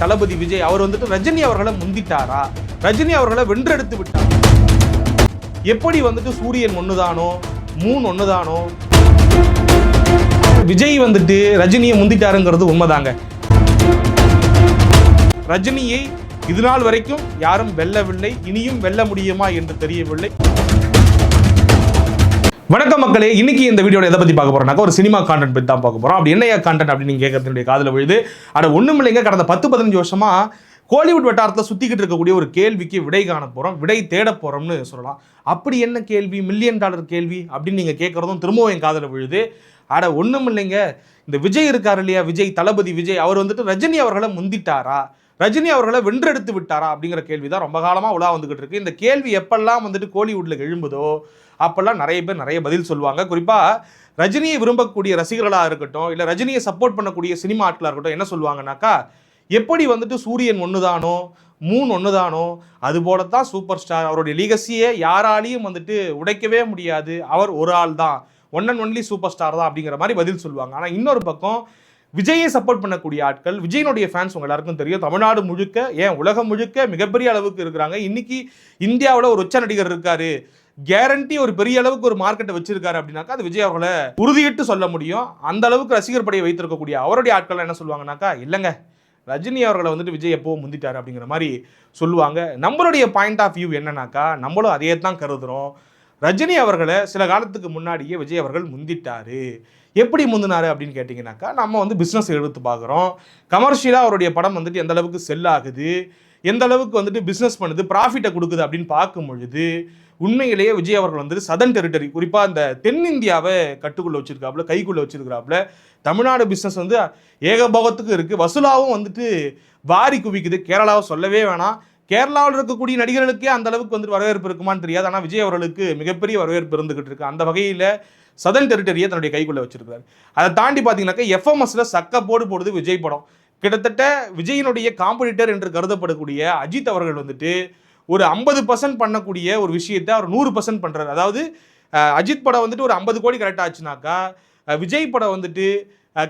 தளபதி விஜய் அவர் வந்துட்டு ரஜினி அவர்களை முந்திட்டாரா, ரஜினி அவர்களை வென்றெடுத்து விட்டார். எப்படி வந்துட்டு சூரியன் ஒண்ணுதானோ மூன் ஒண்ணுதானோ, விஜய் வந்துட்டு ரஜினியை முந்திட்டாருங்கிறது உண்மைதாங்க. ரஜினியை இது நாள் வரைக்கும் யாரும் வெல்லவில்லை, இனியும் வெல்ல முடியுமா என்று தெரியவில்லை. வணக்கம் மக்களே, இன்னைக்கு இந்த வீடியோட எதை பத்தி பார்க்க போறோம்னாக்க ஒரு சினிமா கான்டென்ட் பத்தி தான் பார்க்க போறோம். அப்படி என்னையா கான்டென்ட் அப்படின்னு நீங்க கேட்கறதுடைய காதுல விழுது. அட ஒண்ணும் இல்லைங்க, கடந்த 10-15 வருஷமா கோலிவுட் வட்டாரத்தில் சுத்திக்கிட்டு இருக்கக்கூடிய ஒரு கேள்விக்கு விடை காண போறோம், விடை தேட போறோம்னு சொல்லலாம். அப்படி என்ன கேள்வி, $1 மில்லியன் கேள்வி அப்படின்னு நீங்க கேட்கறதும் திரும்பவும் என் காதுல விழுது. அட ஒண்ணும் இல்லைங்க, இந்த விஜய் இருக்காரு இல்லையா, விஜய் தளபதி விஜய், அவர் வந்துட்டு ரஜினி அவர்களை முந்திட்டாரா, ரஜினி அவர்களை வென்றெடுத்து விட்டாரா அப்படிங்கிற கேள்வி தான் ரொம்ப காலமா உலா வந்துகிட்டு இருக்கு. இந்த கேள்வி எப்பெல்லாம் வந்துட்டு கோலிவுட்ல எழும்புதோ அப்பெல்லாம் நிறைய பேர் நிறைய பதில் சொல்லுவாங்க. குறிப்பா ரஜினியை விரும்பக்கூடிய ரசிகர்களாக இருக்கட்டும், இல்லை ரஜினியை சப்போர்ட் பண்ணக்கூடிய சினிமா ஆட்களாக இருக்கட்டும், என்ன சொல்லுவாங்கன்னாக்கா, எப்படி வந்துட்டு சூரியன் ஒண்ணுதானோ மூன் ஒண்ணுதானோ அது போலத்தான் சூப்பர் ஸ்டார், அவருடைய லீகசியை யாராலையும் வந்துட்டு உடைக்கவே முடியாது, அவர் ஒரு ஆள் தான், one and only super star தான் அப்படிங்கிற மாதிரி பதில் சொல்லுவாங்க. ஆனால் இன்னொரு பக்கம் விஜயை சப்போர்ட் பண்ணக்கூடிய ஆட்கள், விஜயனுடைய ஃபேன்ஸ் உங்க எல்லாருக்கும் தெரியும், தமிழ்நாடு முழுக்க ஏன் உலகம் முழுக்க மிகப்பெரிய அளவுக்கு இருக்கிறாங்க. இன்னைக்கு இந்தியாவில் ஒரு உச்ச நடிகர் இருக்காரு, கேரண்டி ஒரு பெரிய அளவுக்கு ஒரு மார்க்கெட்டை வச்சிருக்காரு அப்படின்னாக்கா அது விஜய் அவர்களை உறுதியிட்டு சொல்ல முடியும். அந்த அளவுக்கு ரசிகர் படையை வைத்திருக்கக்கூடிய அவருடைய ஆட்கள் என்ன சொல்லுவாங்கன்னாக்கா, இல்லைங்க ரஜினி அவர்களை வந்துட்டு விஜய் எப்போ முந்திட்டாரு அப்படிங்கிற மாதிரி சொல்லுவாங்க. நம்மளுடைய பாயிண்ட் ஆஃப் வியூ என்னன்னாக்கா, நம்மளும் அதே தான் கருதுறோம். ரஜினி அவர்களை சில காலத்துக்கு முன்னாடியே விஜய் அவர்கள் முந்திட்டாரு. எப்படி முந்தினாரு அப்படின்னு கேட்டிங்கனாக்கா, நம்ம வந்து பிஸ்னஸ் எடுத்து பார்க்குறோம், கமர்ஷியலாக அவருடைய படம் வந்துட்டு எந்த அளவுக்கு செல் ஆகுது, எந்த அளவுக்கு வந்துட்டு பிஸ்னஸ் பண்ணுது, ப்ராஃபிட்டை கொடுக்குது அப்படின்னு பார்க்கும் பொழுது உண்மையிலேயே விஜய் அவர்கள் வந்துட்டு சதன் டெரிட்டரி, குறிப்பாக இந்த தென்னிந்தியாவை கட்டுக்குள்ளே வச்சிருக்காப்புல, கைக்குள்ளே வச்சிருக்கிறாப்புல. தமிழ்நாடு பிஸ்னஸ் வந்து ஏகபோகத்துக்கு இருக்குது, வசூலாகவும் வந்துட்டு வாரி குவிக்குது. கேரளாவை சொல்லவே வேணாம், கேரளாவில் இருக்கக்கூடிய நடிகர்களுக்கே அந்த அளவுக்கு வந்துட்டு வரவேற்பு இருக்குமான்னு தெரியாது. ஆனால் விஜய் அவர்களுக்கு மிகப்பெரிய வரவேற்பு இருந்துகிட்டு இருக்கு. அந்த வகையில் சதன் டெரிட்டரியை தன்னுடைய கைக்குள்ளே வச்சிருக்காரு. அதை தாண்டி பார்த்தீங்கன்னாக்கா எஃப்எம்எஸ்ல சக்க போடுது விஜய் படம். கிட்டத்தட்ட விஜயினுடைய காம்படிட்டர் என்று கருதப்படக்கூடிய அஜித் அவர்கள் வந்துட்டு ஒரு 50% பண்ணக்கூடிய ஒரு விஷயத்தை அவர் 100% பண்றாரு. அதாவது அஜித் படம் வந்துட்டு ஒரு 50 கோடி கரெக்ட் ஆச்சுனாக்கா, விஜய் படம் வந்துட்டு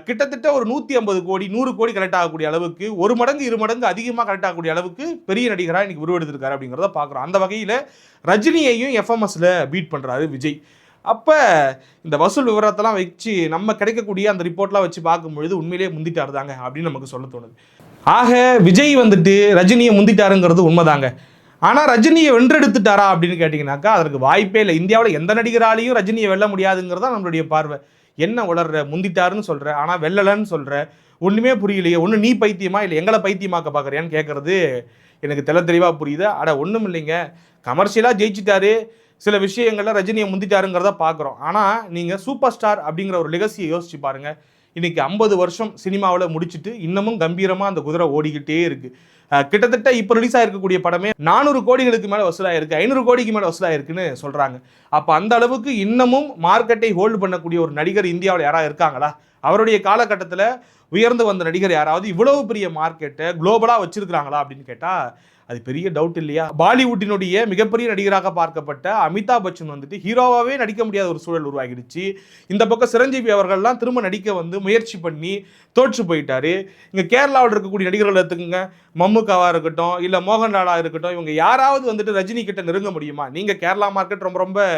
கிட்டத்தட்ட ஒரு 150 கோடி 100 கோடி கரெக்ட் ஆகக்கூடிய அளவுக்கு, 1 மடங்கு 2 மடங்கு அதிகமாக கரெக்ட் ஆகக்கூடிய அளவுக்கு பெரிய நடிகராக இன்னைக்கு உருவெடுத்திருக்காரு அப்படிங்கிறத பார்க்குறோம். அந்த வகையில் ரஜினியையும் எஃப்எம்எஸ்ல பீட் பண்ணுறாரு விஜய். அப்போ இந்த வசூல் விவரத்தெல்லாம் வச்சு நம்ம கிடைக்கக்கூடிய அந்த ரிப்போர்ட்லாம் வச்சு பார்க்கும்பொழுது உண்மையிலேயே முந்திட்டாரு தாங்க அப்படின்னு நமக்கு சொல்ல தோணுது. ஆக விஜய் வந்துட்டு ரஜினியை முந்திட்டாருங்கிறது உண்மைதாங்க. ஆனால் ரஜினியை வென்றெடுத்துட்டாரா அப்படின்னு கேட்டிங்கனாக்கா அதற்கு வாய்ப்பே இல்லை. இந்தியாவில் எந்த நடிகராலையும் ரஜினியை வெல்ல முடியாதுங்கிறதா நம்மளுடைய பார்வை. என்ன உளர்ற, முந்திட்டாருன்னு சொல்கிற ஆனால் வெல்லலன்னு சொல்கிற, ஒன்றுமே புரியலையே, ஒன்று நீ பைத்தியமா இல்லை எங்களை பைத்தியமாக்க பார்க்குறியான்னு கேட்குறது எனக்கு தெளிவாக புரியுது. அட ஒன்றும் இல்லைங்க, கமர்ஷியலாக ஜெயிச்சிட்டாரு, சில விஷயங்களில் ரஜினியை முந்திட்டாருங்கிறத பார்க்குறோம். ஆனால் நீங்கள் சூப்பர் ஸ்டார் அப்படிங்கிற ஒரு லெகசியை யோசிச்சு பாருங்கள். இன்றைக்கி 50 வருஷம் சினிமாவில் முடிச்சுட்டு இன்னமும் கம்பீரமாக அந்த குதிரை ஓடிக்கிட்டே இருக்குது. கிட்டத்தட்ட இப்போ ரிலீஸ் ஆகிருக்கக்கூடிய படமே 400 கோடிகளுக்கு மேலே வசூலாயிருக்கு, 500 கோடிக்கு மேலே வசூலாயிருக்குன்னு சொல்கிறாங்க. அப்போ அந்த அளவுக்கு இன்னமும் மார்க்கெட்டை ஹோல்டு பண்ணக்கூடிய ஒரு நடிகர் இந்தியாவில் யாராவது இருக்காங்களா? அவருடைய காலகட்டத்தில் உயர்ந்து வந்த நடிகர் யாராவது இவ்வளவு பெரிய மார்க்கெட்டை குளோபலாக வச்சிருக்கிறாங்களா அப்படின்னு கேட்டால் அது பெரிய டவுட் இல்லையா? பாலிவுட்டினுடைய மிகப்பெரிய நடிகராக பார்க்கப்பட்ட அமிதாப் பச்சன் வந்துட்டு ஹீரோவாகவே நடிக்க முடியாத ஒரு சூழல் உருவாகிடுச்சு. இந்த பக்கம் சிரஞ்சீவி அவர்கள்லாம் திரும்ப நடிக்க வந்து முயற்சி பண்ணி தோற்று போயிட்டாரு. இங்கே கேரளாவில் இருக்கக்கூடிய நடிகர்கள் எடுத்துக்கோங்க, மம்முக்காவாக இருக்கட்டும், இல்லை மோகன்லாலாக இருக்கட்டும், இவங்க யாராவது வந்துட்டு ரஜினி கிட்ட நெருங்க முடியுமா? நீங்கள் கேரளா மார்க்கெட் ரொம்ப ரொம்ப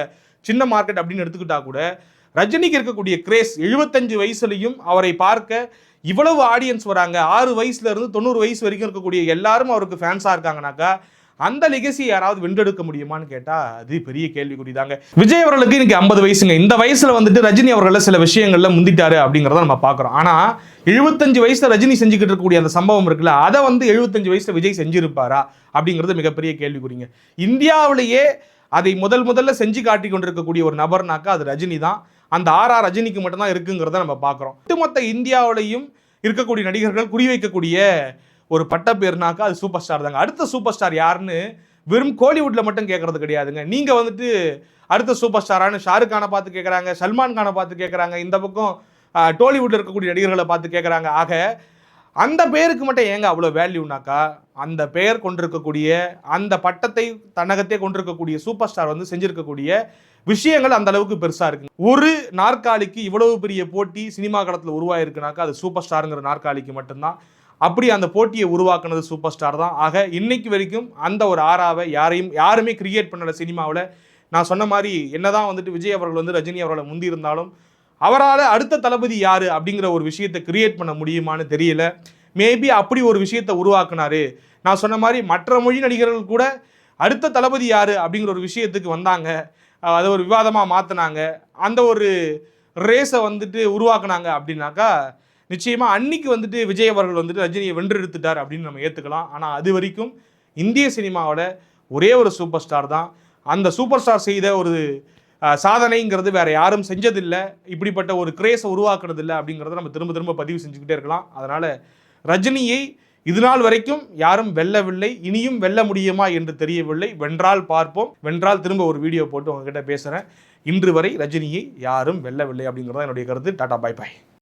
சின்ன மார்க்கெட் அப்படின்னு எடுத்துக்கிட்டா கூட ரஜினிக்கு இருக்கக்கூடிய கிரேஸ், 75 வயசுலையும் அவரை பார்க்க இவ்வளவு ஆடியன்ஸ் வராங்க, 6 வயசுல இருந்து 90 வயசு வரைக்கும் இருக்கக்கூடிய எல்லாரும் அவருக்கு ஃபேன்ஸாக இருக்காங்கனாக்கா அந்த லெகசி யாராவது வென்றெடுக்க முடியுமான்னு கேட்டால் அது பெரிய கேள்விக்குறி தாங்க. விஜய் அவர்களுக்கு இன்னைக்கு 50 வயசுங்க. இந்த வயசுல வந்துட்டு ரஜினி அவர்களை சில விஷயங்கள்ல முந்திட்டாரு அப்படிங்கிறத நம்ம பார்க்குறோம். ஆனால் 75 வயசுல ரஜினி செஞ்சுக்கிட்டு இருக்கக்கூடிய அந்த சம்பவம் இருக்குல்ல, அதை வந்து 75 வயசுல விஜய் செஞ்சிருப்பாரா அப்படிங்கிறது மிகப்பெரிய கேள்விக்குறிங்க. இந்தியாவிலேயே அதை முதல்ல செஞ்சு காட்டி கொண்டிருக்கக்கூடிய ஒரு நபர்னாக்கா அது ரஜினி தான். அந்த ரஜினிக்கு மட்டும்தான் இருக்குங்கிறத நம்ம பார்க்குறோம். ஒட்டுமொத்த இந்தியாவிலையும் இருக்கக்கூடிய நடிகர்கள் குறிவைக்கக்கூடிய ஒரு பட்ட பேர்னாக்கா அது சூப்பர் ஸ்டார் தாங்க. அடுத்த சூப்பர் ஸ்டார் யாருன்னு வெறும் கோலிவுட்டில் மட்டும் கேட்கறது கிடையாதுங்க. நீங்கள் வந்துட்டு அடுத்த சூப்பர் ஸ்டாரானு ஷாருக் கானை பார்த்து கேட்குறாங்க, சல்மான் கானை பார்த்து கேட்குறாங்க, இந்த பக்கம் டோலிவுட்டில் இருக்கக்கூடிய நடிகர்களை பார்த்து கேட்குறாங்க. ஆக அந்த பெயருக்கு மட்டும் ஏங்க அவ்வளோ வேல்யூனாக்கா, அந்த பெயர் கொண்டிருக்கக்கூடிய அந்த பட்டத்தை தன்னகத்தே கொண்டிருக்கக்கூடிய சூப்பர் ஸ்டார் வந்து செஞ்சிருக்கக்கூடிய விஷயங்கள் அந்த அளவுக்கு பெருசா இருக்கு. ஒரு நாற்காலிக்கு இவ்வளவு பெரிய போட்டி சினிமா களத்தில் உருவாயிருக்குனாக்கா அது சூப்பர் ஸ்டாருங்கிற நாற்காலிக்கு மட்டும்தான். அப்படி அந்த போட்டியை உருவாக்குனது சூப்பர் ஸ்டார் தான். ஆக இன்னைக்கு வரைக்கும் அந்த ஒரு ஆறாவை யாருமே கிரியேட் பண்ணல சினிமாவில். நான் சொன்ன மாதிரி என்னதான் வந்துட்டு விஜய் அவர்கள் வந்து ரஜினி அவர்களை முந்தி இருந்தாலும் அவரால் அடுத்த தளபதி யாரு அப்படிங்கிற ஒரு விஷயத்தை கிரியேட் பண்ண முடியுமான்னு தெரியல. மேபி அப்படி ஒரு விஷயத்தை உருவாக்குனாரு. நான் சொன்ன மாதிரி மற்ற மொழி நடிகர்கள் கூட அடுத்த தளபதி யாரு அப்படிங்கிற ஒரு விஷயத்துக்கு வந்தாங்க, அதை ஒரு விவாதமாக மாற்றினாங்க, அந்த ஒரு ரேஸை வந்துட்டு உருவாக்குனாங்க அப்படின்னாக்கா நிச்சயமாக அன்னைக்கு வந்துட்டு விஜய் அவர்கள் வந்துட்டு ரஜினியை வென்றெடுத்துட்டார் அப்படின்னு நம்ம ஏற்றுக்கலாம். ஆனால் அது வரைக்கும் இந்திய சினிமாவில் ஒரே ஒரு சூப்பர் ஸ்டார் தான். அந்த சூப்பர் ஸ்டார் செய்த ஒரு சாதனைங்கிறது வேற யாரும் செஞ்சதில்லை, இப்படிப்பட்ட ஒரு கிரேஸை உருவாக்குறதில்லை அப்படிங்கிறத நம்ம திரும்ப திரும்ப பதிவு செஞ்சுக்கிட்டே இருக்கலாம். அதனால் ரஜினியை இது நாள் வரைக்கும் யாரும் வெல்லவில்லை, இனியும் வெல்ல முடியுமா என்று தெரியவில்லை. வென்றால் பார்ப்போம், வென்றால் திரும்ப ஒரு வீடியோ போட்டு உங்ககிட்ட பேசுகிறேன். இன்று வரை ரஜினியை யாரும் வெல்லவில்லை அப்படிங்கிறத என்னுடைய கருத்து. டாடா, பாய் பாய்.